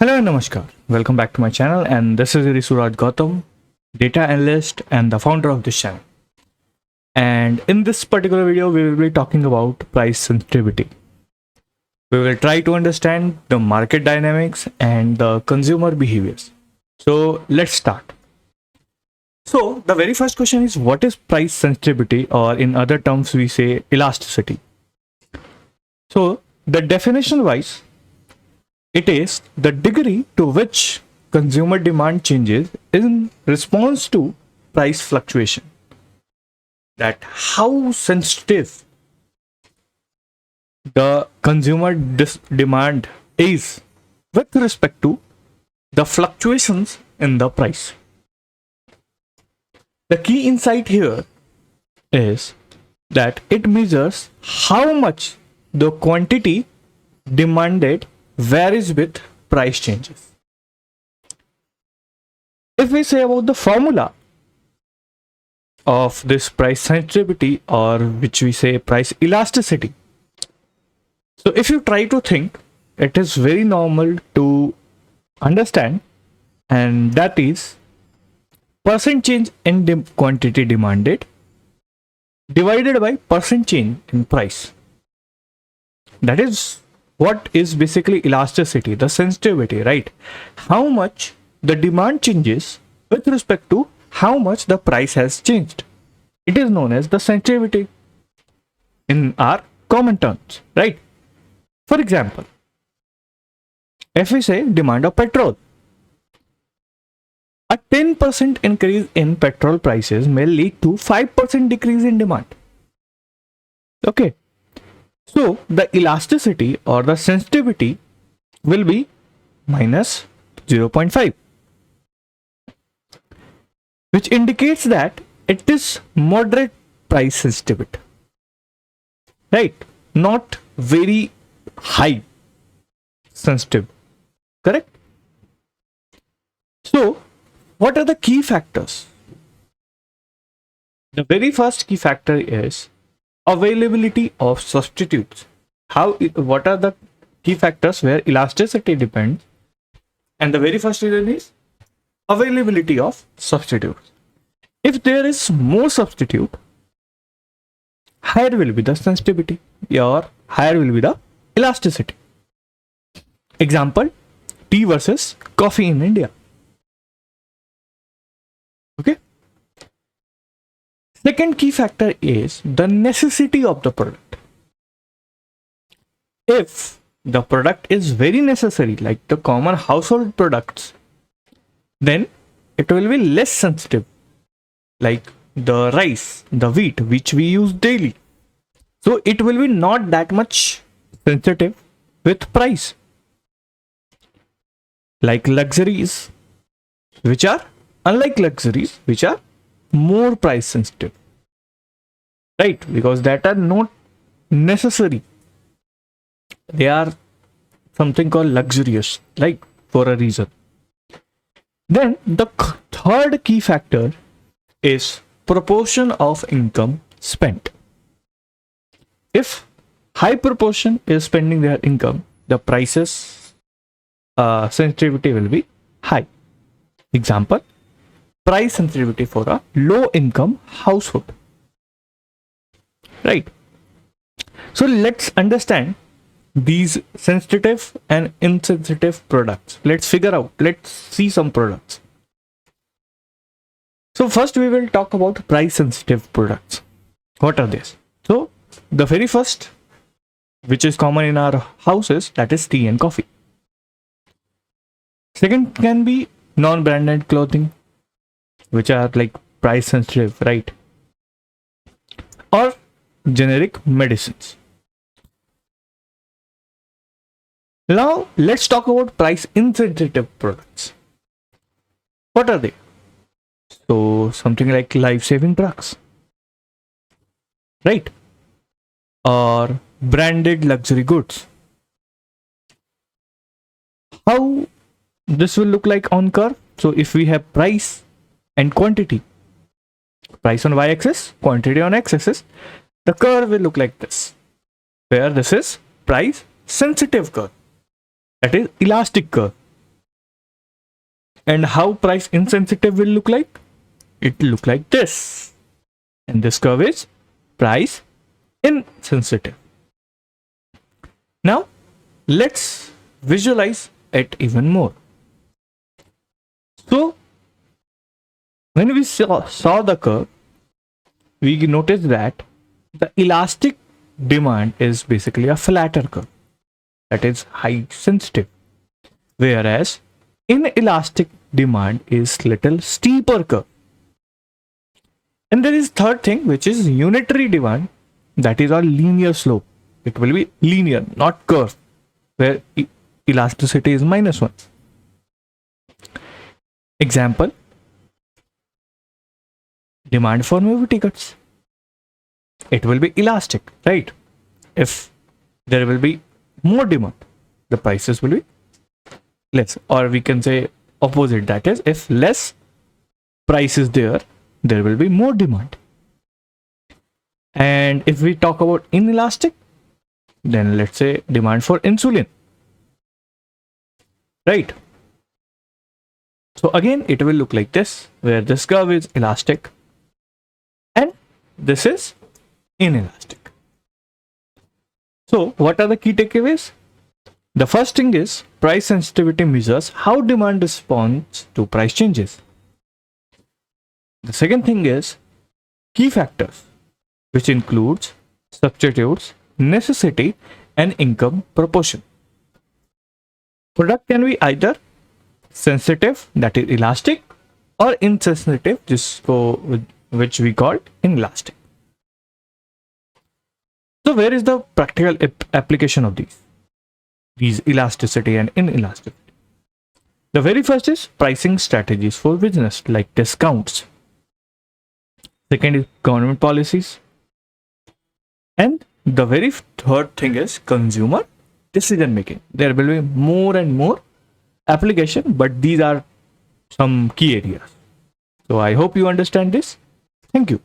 Hello and Namaskar. Welcome back to my channel, and this is Risuraj Gautam, data analyst and the founder of this channel. And in this particular video, we will be talking about price sensitivity. We will try to understand the market dynamics and the consumer behaviors. So let's start. So the very first question is, what is price sensitivity, or in other terms we say elasticity? So the definition wise, it is the degree to which consumer demand changes in response to price fluctuation. That how sensitive the consumer demand is with respect to the fluctuations in the price. The key insight here is that it measures how much the quantity demanded varies with price changes. If we say about the formula of this price sensitivity, or which we say price elasticity, so if you try to think, it is very normal to understand, and that is percent change in quantity demanded divided by percent change in price. That is what is basically elasticity, the sensitivity, right? How much the demand changes with respect to how much the price has changed. It is known as the sensitivity in our common terms, right? For example, if we say demand of petrol, a 10% increase in petrol prices may lead to 5% decrease in demand. Okay. So the elasticity or the sensitivity will be minus 0.5, which indicates that it is moderate price sensitivity, right? Not very high sensitive, correct? So what are the key factors? The very first key factor is availability of substitutes. What are the key factors where elasticity depends? And the very first reason is availability of substitutes. If there is more substitute, higher will be the sensitivity, or higher will be the elasticity. Example, tea versus coffee in India. Okay. Second key factor is the necessity of the product. If the product is very necessary, like the common household products, then it will be less sensitive, like the rice, the wheat, which we use daily. So it will be not that much sensitive with price. Like luxuries, which are unlike luxuries, which are more price sensitive, right? Because that are not necessary, they are something called luxurious, like for a reason. Then the third key factor is proportion of income spent. If high proportion is spending their income, the prices sensitivity will be high. Example, price sensitivity for a low income household, right? So let's understand these sensitive and insensitive products. Let's see some products. So first we will talk about price sensitive products. What are these? So the very first, which is common in our houses, that is tea and coffee. Second can be non-branded clothing, which are like price sensitive, right? Or generic medicines. Now let's talk about price insensitive products. What are they? So something like life-saving drugs, right? Or branded luxury goods. How this will look like on curve? So if we have price and quantity, price on y-axis, quantity on x-axis, the curve will look like this, where this is price sensitive curve, that is elastic curve, And how price insensitive will look like? It will look like this. And this curve is price insensitive. Now, let's visualize it even more. So, when we saw the curve, we noticed that the elastic demand is basically a flatter curve, that is height sensitive, whereas inelastic demand is little steeper curve. And there is third thing, which is unitary demand, that is a linear slope. It will be linear, not curve, where elasticity is -1. Example, demand for movie tickets. It will be elastic, right? If there will be more demand, the prices will be less. Or we can say opposite, that is, if less price is there, there will be more demand. And if we talk about inelastic, then let's say demand for insulin, right? So again, it will look like this, where this curve is elastic and this is inelastic. So what are the key takeaways? The first thing is price sensitivity measures how demand responds to price changes. The second thing is key factors, which includes substitutes, necessity, and income proportion. Product can be either sensitive, that is elastic, or insensitive, which we call inelastic. So where is the practical application of these elasticity and inelasticity? The very first is pricing strategies for business, like discounts. Second is government policies. And the very third thing is consumer decision making. There will be more and more application, but these are some key areas. So I hope you understand this. Thank you.